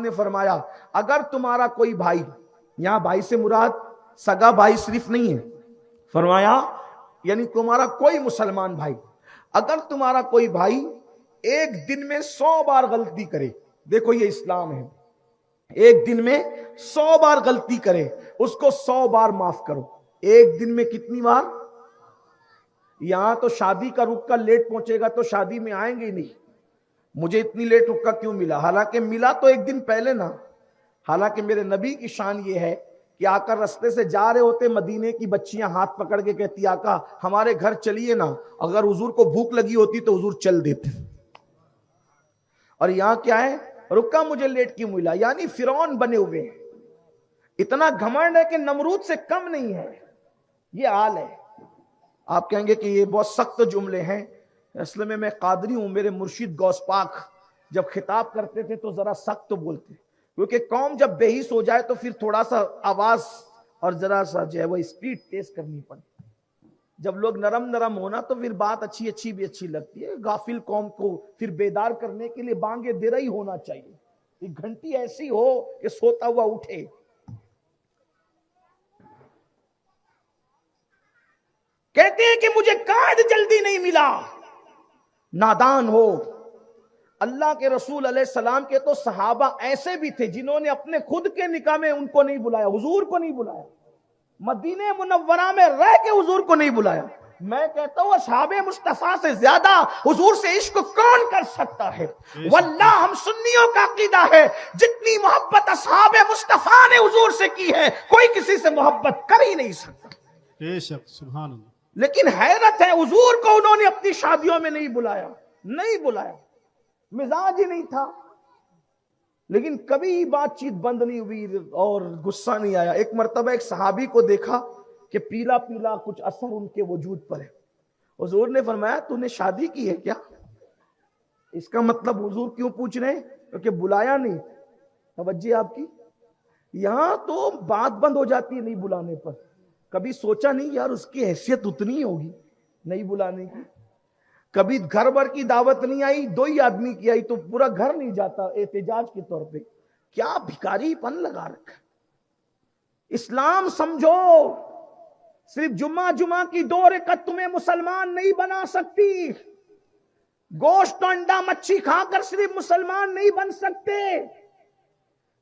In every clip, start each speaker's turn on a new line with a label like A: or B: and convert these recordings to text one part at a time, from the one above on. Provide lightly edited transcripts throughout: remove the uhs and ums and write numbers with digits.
A: ने फरमाया, अगर तुम्हारा कोई भाई, यहां भाई से मुराद सगा भाई सिर्फ नहीं है, फरमाया यानी तुम्हारा कोई मुसलमान भाई, अगर तुम्हारा कोई भाई एक दिन में 100 बार गलती करे, देखो ये इस्लाम है, एक दिन में 100 बार गलती करे, उसको 100 बार माफ करो। एक दिन में कितनी बार? यहां तो शादी का रुक्का लेट पहुंचेगा तो शादी में आएंगे ही नहीं, मुझे इतनी लेट रुक्का क्यों मिला, हालांकि मिला तो एक दिन पहले ना। हालांकि मेरे नबी की शान ये है कि आकर रास्ते से जा रहे होते, मदीने की बच्चियां हाथ पकड़ के कहती, आका हमारे घर चलिए ना, अगर हुजूर को भूख लगी होती तो हुजूर चल देते। और यहां क्या है, रुक्का मुझे लेट क्यों मिला, यानी फिरौन बने हुए हैं, इतना घमंड है कि नमरूद से कम नहीं है, ये हाल है। आप कहेंगे कि ये बहुत सख्त जुमले हैं, असल में मैं कादरी हूं, मेरे मुर्शिद गौस पाक जब खिताब करते थे तो जरा सख्त तो बोलते, क्योंकि कौम जब बेहिस हो जाए तो फिर थोड़ा सा आवाज और जरा सा जो है वो स्पीड तेज करनी पड़ती। जब लोग नरम नरम होना तो फिर बात अच्छी अच्छी भी अच्छी लगती है। गाफिल कौम को फिर बेदार करने के लिए बांगे दे रही होना चाहिए, एक घंटी ऐसी हो कि सोता हुआ उठे। कहते हैं कि मुझे कायद जल्दी नहीं मिला, नादान हो। अल्लाह के रसूल अलैहि सलाम के तो सहाबा ऐसे भी थे जिन्होंने अपने खुद के निकाह में उनको नहीं बुलाया, हुजूर को नहीं बुलाया, मदीने मुनव्वरा में रह के हुजूर को नहीं बुलाया। मैं कहता हूं असहाबे मुस्तफा से ज्यादा हुजूर से इश्क कौन कर सकता है। वल्लाह हम सुन्नियों का अकीदा है, जितनी मोहब्बत असहाबे मुस्तफा ने हुजूर से की है कोई किसी से मोहब्बत कर ही नहीं सकता।
B: बेशक, सुभान अल्लाह।
A: लेकिन हैरत है, हुजूर को उन्होंने अपनी शादियों में नहीं बुलाया, नहीं बुलाया, मिजाज ही नहीं था। लेकिन कभी बातचीत बंद नहीं हुई और गुस्सा नहीं आया। एक मर्तबा एक सहाबी को देखा कि पीला पीला कुछ असर उनके वजूद पर है। हुजूर ने फरमाया, तूने शादी की है क्या? इसका मतलब हुजूर क्यों पूछ रहे हैं? क्योंकि बुलाया नहीं। तवज्जो आपकी, यहां तो बात बंद हो जाती है नहीं बुलाने पर। कभी सोचा नहीं यार उसकी हैसियत उतनी ही होगी नहीं बुलाने की। कभी घर भर की दावत नहीं आई, 2 ही आदमी की आई तो पूरा घर नहीं जाता एहतजाज के तौर पे। क्या भिखारीपन लगा रखा। इस्लाम समझो, सिर्फ जुम्मा जुम्मा की 2 रकात तुम्हें मुसलमान नहीं बना सकती। गोश्त अंडा मच्छी खाकर सिर्फ मुसलमान नहीं बन सकते,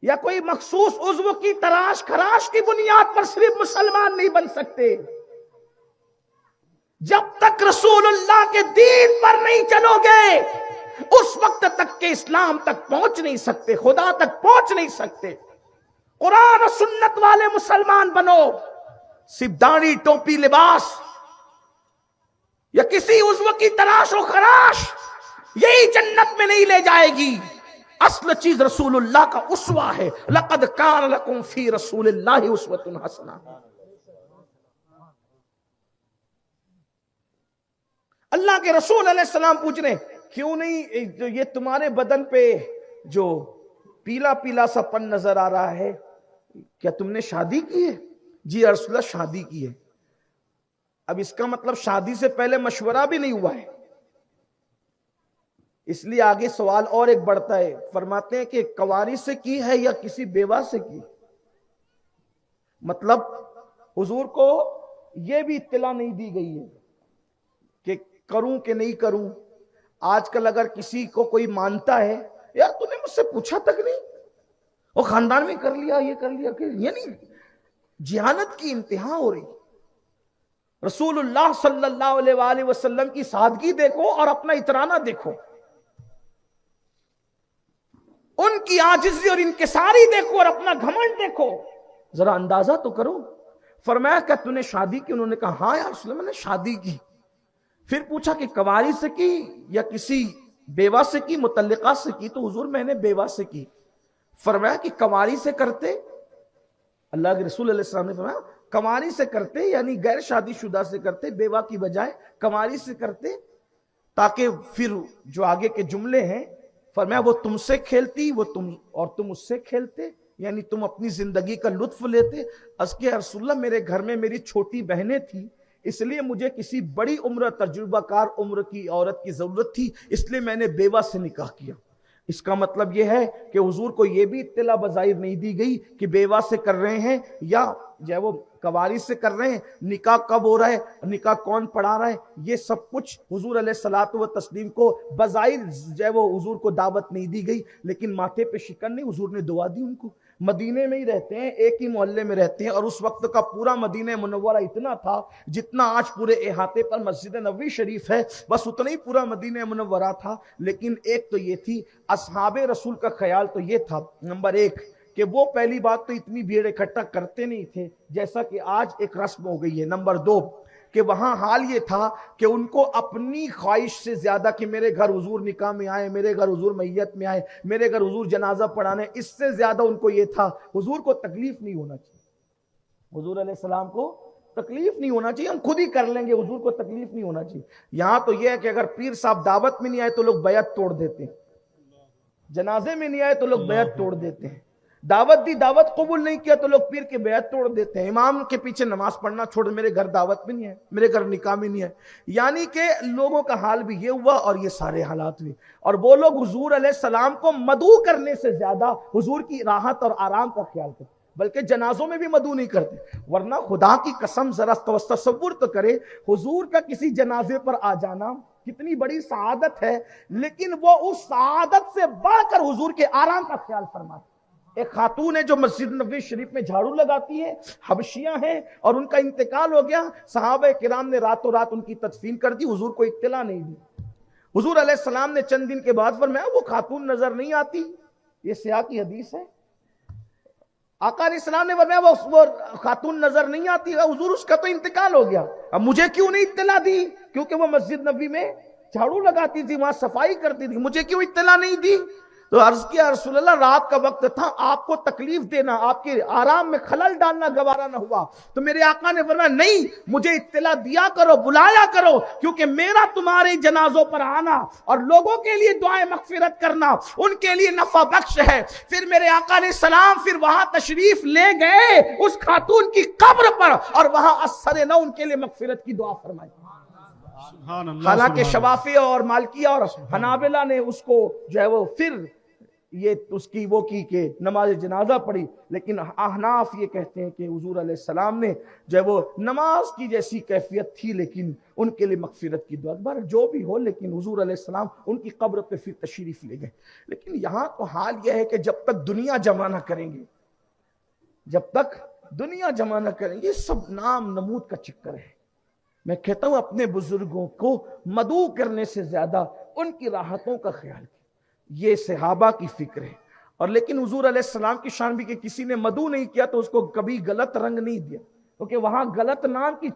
A: या कोई मखसूस उज़्व की तराश खराश की बुनियाद पर सिर्फ मुसलमान नहीं बन सकते। जब तक रसूलुल्लाह के दीन पर नहीं चलोगे उस वक्त तक के इस्लाम तक पहुंच नहीं सकते, खुदा तक पहुंच नहीं सकते। कुरान और सुन्नत वाले मुसलमान बनो, सिर्फ दाढ़ी टोपी लिबास या किसी उज़्व की तराश और खराश यही जन्नत में नहीं ले जाएगी। असल चीज रसूलुल्लाह का उस्वा है। लक़द कान लकुम फी रसूलिल्लाहि उस्वतुन हसना। अल्लाह के रसूल अलैहिस्सलाम पूछ रहे क्यों नहीं ये तुम्हारे बदन पे जो पीला पीला सा पन नजर आ रहा है, क्या तुमने शादी की है? जी रसूलल्लाह शादी की है। अब इसका मतलब शादी से पहले मशवरा भी नहीं हुआ है। इसलिए आगे सवाल और एक बढ़ता है, फरमाते हैं कि कवारी से की है या किसी बेवा से की। मतलब हुजूर को यह भी इत्तला नहीं दी गई है कि करूं कि नहीं करूं। आजकल अगर किसी को कोई मानता है, यार तूने मुझसे पूछा तक नहीं, वो खानदान में कर लिया, ये कर लिया, यानी जिहानत की इंतहा हो रही। रसूलुल्लाह सल्लल्लाहु अलैहि वसल्लम की सादगी देखो और अपना इतराना देखो, उनकी आजिज़ी और इंकिसारी देखो और अपना घमंड देखो, जरा अंदाजा तो करो। फरमाया क्या तूने शादी की? उन्होंने कहा हाँ यार रसूलल्लाह मैंने शादी की। फिर पूछा कि कवारी से की या किसी बेवा से की, मुतल्लिका से की? तो हुजूर मैंने बेवा से की। फरमाया कि कवारी से करते? अल्लाह के रसूल अलैहि सलाम ने फरमाया कवारी से करते यानी गैर शादीशुदा से करते, बेवा की बजाय कवारी से करते, ताकि फिर जो आगे के जुमले हैं फरमाया वो तुमसे खेलती, वो तुम उससे खेलते, यानी तुम अपनी जिंदगी का लुत्फ लेते। अस्के रसूलल्लाह मेरे घर में मेरी छोटी बहनें थी, इसलिए मुझे किसी बड़ी उम्र तजुर्बाकार उम्र की औरत की जरूरत थी, इसलिए मैंने बेवा से निकाह किया। इसका मतलब यह है कि हुजूर को यह भी इत्तला बज़ाहिर नहीं दी गई कि बेवा से कर रहे हैं या जो है वो कवारी से कर रहे हैं, निकाह कब हो रहा है, निकाह कौन पढ़ा रहा है, ये सब कुछ हुजूर अलैहिस्सलातु व तस्लीम को बज़ाहिर जो है वो हुजूर को दावत नहीं दी गई। लेकिन माथे पे शिकन नहीं, हुजूर ने दुआ दी उनको। मदीने में ही रहते हैं, एक ही मोहल्ले में रहते हैं, और उस वक्त का पूरा मदीना मुनव्वरा इतना था जितना आज पूरे इहाते पर मस्जिद नबवी शरीफ है, बस उतना ही पूरा मदीना मुनव्वरा था। लेकिन एक तो ये थी, असहाबे रसूल का ख्याल तो ये था, नंबर एक कि वो पहली बात तो इतनी भीड़ इकट्ठा करते नहीं थे जैसा कि आज एक रस्म हो गई है। नंबर दो कि वहां हाल ये था कि उनको अपनी ख्वाहिश से ज्यादा कि मेरे घर हुजूर निकाह में आए, मेरे घर हुजूर मैयत में आए, मेरे घर हुजूर जनाजा पढ़ाने, इससे ज्यादा उनको ये था हुजूर को तकलीफ नहीं होना चाहिए, हुजूर अलैहिस्सलाम को तकलीफ नहीं होना चाहिए, हम खुद ही कर लेंगे, हुजूर को तकलीफ नहीं होना चाहिए। यहां तो यह है कि अगर पीर साहब दावत में नहीं आए तो लोग बैत तोड़ देते हैं, जनाजे में नहीं आए तो लोग बैत तोड़ देते हैं, दावत दी दावत कबूल नहीं किया तो लोग पीर के बैत तोड़ देते हैं, इमाम के पीछे नमाज पढ़ना छोड़, मेरे घर दावत में नहीं है, मेरे घर निकाह में नहीं है। यानी कि लोगों का हाल भी ये हुआ और ये सारे हालात हुए, और वो लोग हुजूर अलैहिस्सलाम को मदू करने से ज्यादा हुजूर की राहत और आराम का ख्याल करते, बल्कि जनाजों में भी मदू नहीं करते। वरना खुदा की कसम जरा तसव्वुर तो करे, हुजूर का किसी जनाजे पर आ जाना कितनी बड़ी सआदत है, लेकिन वो उस सआदत से बढ़कर हुजूर के आराम का ख्याल फरमाते। एक खातून है जो मस्जिद नबवी शरीफ में झाड़ू लगाती है, हबशियां हैं, और उनका इंतकाल हो गया, सहाबा किराम ने रातों रात उनकी तदफीन कर दी, हुजूर को इत्तला नहीं दी। हुजूर अलैहिस्सलाम ने चंद दिन के बाद फरमाया वो खातून नजर नहीं आती, ये सियाह की हदीस है। आका अलैहिस्सलाम ने फरमाया वो खातून नजर नहीं आती, हुजूर उसका तो इंतकाल हो गया, अब मुझे क्यों नहीं इत्तला दी? क्योंकि वो मस्जिद नबवी में झाड़ू लगाती थी, वहां सफाई करती थी, मुझे क्यों इत्तला नहीं दी? तो अर्ज किया रसूल अल्लाह, रात का वक्त था, आपको तकलीफ देना, आपके आराम में खलल डालना गवारा न हुआ। तो मेरे आका ने फरमाया नहीं, मुझे इत्तला दिया करो, बुलाया करो, क्योंकि मेरा तुम्हारे जनाजों पर आना और लोगों के लिए दुआएं मगफिरत करना उनके लिए नफा बख्श है। फिर मेरे आका ने सलाम फिर वहां तशरीफ ले गए उस खातून की कब्र पर, और वहां असर न उनके लिए मगफिरत की दुआ फरमाई। हालांकि शवाफी और मालकिया और हनाबिला ने उसको जो है वो फिर ये उसकी वो की कि नमाज जनाजा पढ़ी, लेकिन अहनाफ ये कहते हैं कि हुजूर अलैहिस्सलाम ने जो है वो नमाज की जैसी कैफियत थी, लेकिन उनके लिए मगफिरत की दुआ। बार जो भी हो, लेकिन हुजूर अलैहिस्सलाम उनकी कब्र पे फिर तशरीफ ले गए। लेकिन यहां तो हाल यह है कि जब तक दुनिया जमाना करेंगे, जब तक दुनिया जमाना करेंगे, सब नाम नमूद का चक्कर है। मैं कहता हूं अपने बुजुर्गों को मदू करने से ज्यादा उनकी राहतों का ख्याल, ये सहाबा की फिक्र है। और लेकिन हुजूर अलैहिस्सलाम की शान भी कि किसी ने मदू नहीं किया तो उसको कभी गलत रंग नहीं दिया, क्योंकि वहां गलत नाम की